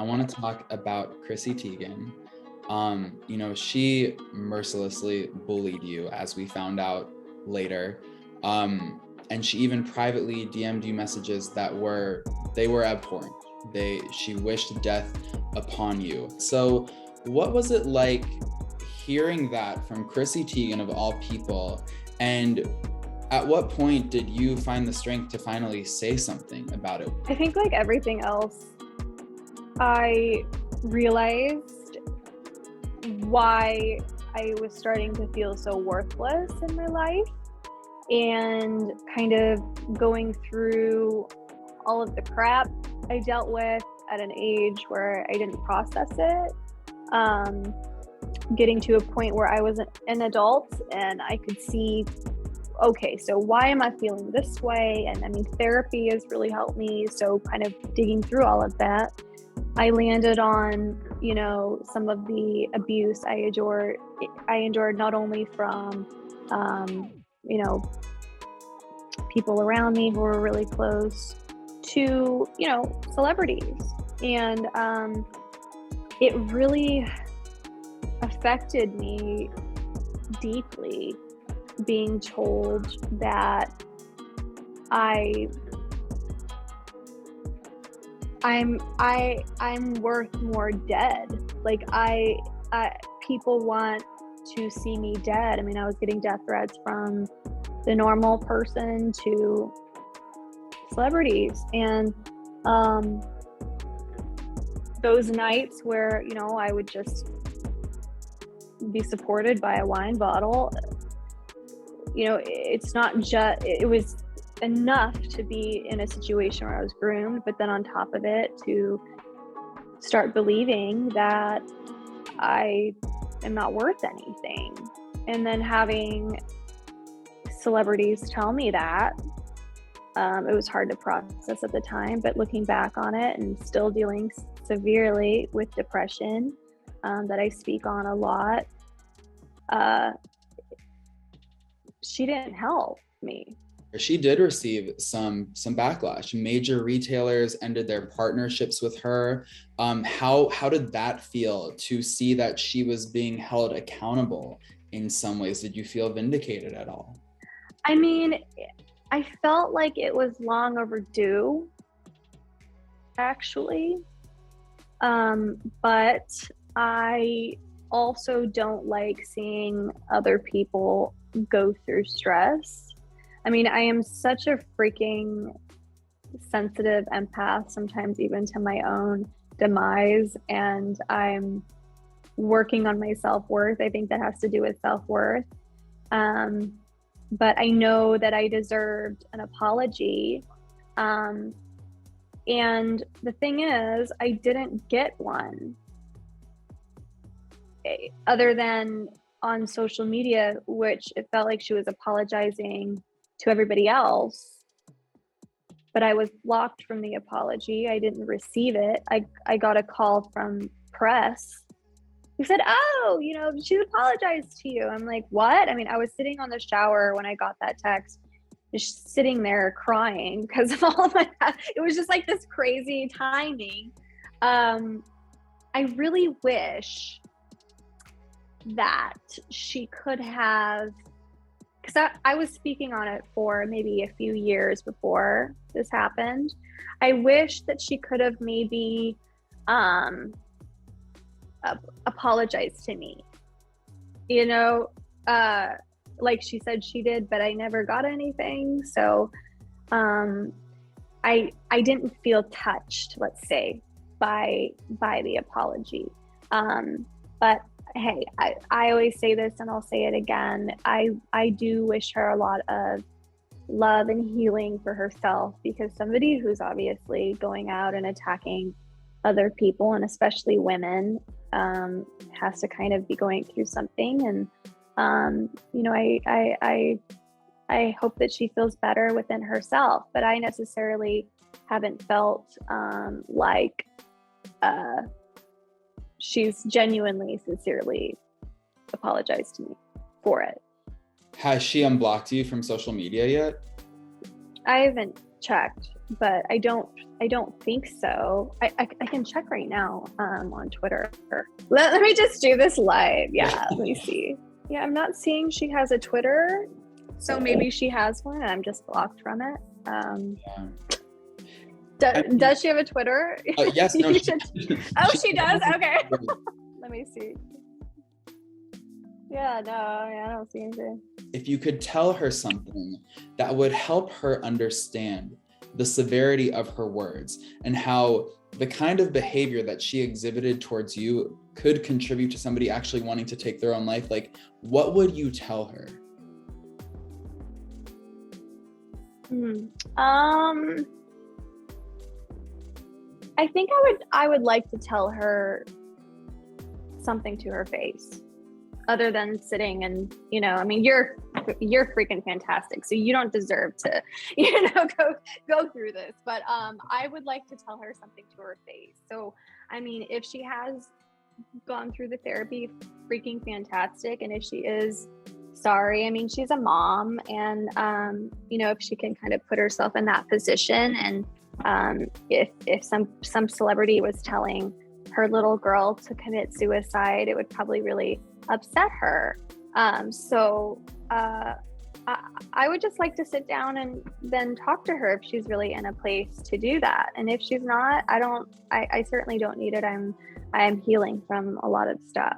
want to talk about Chrissy Teigen. She mercilessly bullied you, as we found out later. And she even privately DM'd you messages that were abhorrent. She wished death upon you. So what was it like hearing that from Chrissy Teigen of all people? And at what point did you find the strength to finally say something about it? I think like everything else, I realized why I was starting to feel so worthless in my life, and kind of going through all of the crap I dealt with at an age where I didn't process it. Getting to a point where I was an adult and I could see, okay, so why am I feeling this way? And I mean, therapy has really helped me. So kind of digging through all of that, I landed on, some of the abuse I endured not only from, people around me who were really close to, celebrities. And it really affected me deeply, being told that I'm worth more dead. Like people want to see me dead. I mean, I was getting death threats from the normal person to celebrities. And those nights where, I would just be supported by a wine bottle, it's not just, it was enough to be in a situation where I was groomed, but then on top of it, to start believing that I am not worth anything. And then having celebrities tell me that, it was hard to process at the time, but looking back on it and still dealing severely with depression, that I speak on a lot, she didn't help me. She did receive some backlash. Major retailers ended their partnerships with her. How did that feel to see that she was being held accountable in some ways? Did you feel vindicated at all? I mean, I felt like it was long overdue, actually. But I also don't like seeing other people go through stress. I mean, I am such a freaking sensitive empath, sometimes even to my own demise, and I'm working on my self-worth. I think that has to do with self-worth. But I know that I deserved an apology. And the thing is, I didn't get one, other than on social media, which it felt like she was apologizing to everybody else, but I was blocked from the apology. I didn't receive it. I got a call from press who said, oh, she apologized to you. I'm like, what? I mean, I was sitting on the shower when I got that text, just sitting there crying because of all of my, it was just like this crazy timing. I really wish that she could have, because I was speaking on it for maybe a few years before this happened. I wish that she could have maybe apologized to me, like she said she did, but I never got anything. So I didn't feel touched, let's say, by the apology. But hey, I always say this and I'll say it again. I do wish her a lot of love and healing for herself, because somebody who's obviously going out and attacking other people, and especially women, has to kind of be going through something. And, I hope that she feels better within herself, but I necessarily haven't felt like she's genuinely, sincerely apologized to me for it. Has she unblocked you from social media yet? I haven't checked, but I don't think so. I can check right now on Twitter. Let me just do this live. Yeah, let me see. Yeah, I'm not seeing she has a Twitter, so maybe she has one and I'm just blocked from it. Does she have a Twitter? Yes. No, she does? Okay. Let me see. Yeah, no, I don't see anything. If you could tell her something that would help her understand the severity of her words and how the kind of behavior that she exhibited towards you could contribute to somebody actually wanting to take their own life, like, what would you tell her? I think I would like to tell her something to her face, other than sitting and, I mean, you're freaking fantastic, so you don't deserve to, go through this. But I would like to tell her something to her face. So, I mean, if she has gone through the therapy, freaking fantastic, and if she is sorry, I mean, she's a mom, and if she can kind of put herself in that position, and if some celebrity was telling her little girl to commit suicide, it would probably really upset her. So I would just like to sit down and then talk to her if she's really in a place to do that. And if she's not, I certainly don't need it. I'm healing from a lot of stuff.